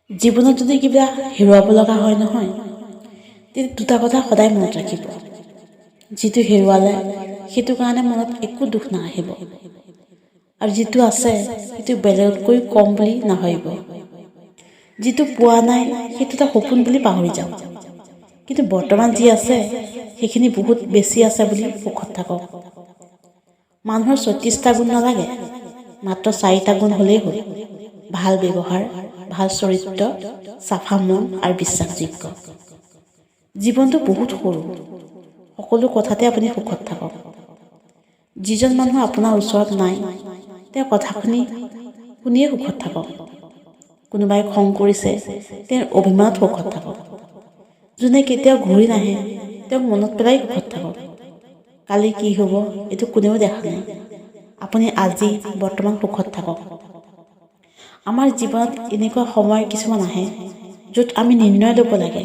জীৱনত যদি কিবা হেৰুৱাব লগা হয় নহয়, তেতিয়া দুটা কথা সদায় মনত ৰাখিব। যিটো হেৰুৱালে সেইটো কাৰণে মনত একো দুখ নাহিব, আৰু যিটো আছে সেইটো বেলেগতকৈ কম বুলি নাভাবিব। যিটো পোৱা নাই সেইটো এটা সপোন বুলি পাহৰি যাওক, কিন্তু বৰ্তমান যি আছে সেইখিনি বহুত বেছি আছে বুলি সুখত থাকক। মানুহৰ ৩৬টা গুণ নালাগে, মাত্ৰ ৪টা গুণ হ'লেই হ'ল। ভাল ব্যৱহাৰ, ভাল চৰিত্ৰ, চাফা মন আৰু বিশ্বাসযোগ্য। জীৱনটো বহুত সৰু, সকলো কথাতে আপুনি সুখত থাকক। যিজন মানুহ আপোনাৰ ওচৰত নাই তেওঁৰ কথা শুনিয়ে সুখত থাকক। কোনোবাই খং কৰিছে তেওঁৰ অভিমানত সুখত থাকক। যোনে কেতিয়াও ঘূৰি নাহে তেওঁক মনত পেলাই সুখত থাকক। কালি কি হ'ব এইটো কোনেও দেখা নাই, আপুনি আজি বৰ্তমান সুখত থাকক। আমাৰ জীৱনত এনেকুৱা সময় কিছুমান আহে য'ত আমি নিৰ্ণয় ল'ব লাগে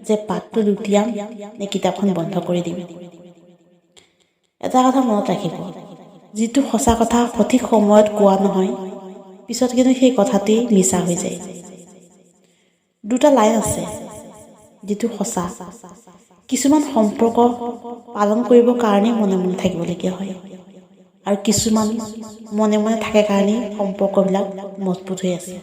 যে পাতটো লুটিয়াম নে কিতাপখন বন্ধ কৰি দিম। এটা কথা মনত ৰাখিব, যিটো সঁচা কথা সঠিক সময়ত কোৱা নহয়, পিছত কিন্তু সেই কথাটি মিছা হৈ যায়। দুটা লাইন আছে যিটো সঁচা, কিছুমান সম্পৰ্ক পালন কৰিবৰ কাৰণেই মনে মনে থাকিবলগীয়া হয়, আৰু কিছুমান মনে মনে থাকে কাৰণেই সম্পৰ্কবিলাক মজবুত হৈ আছে।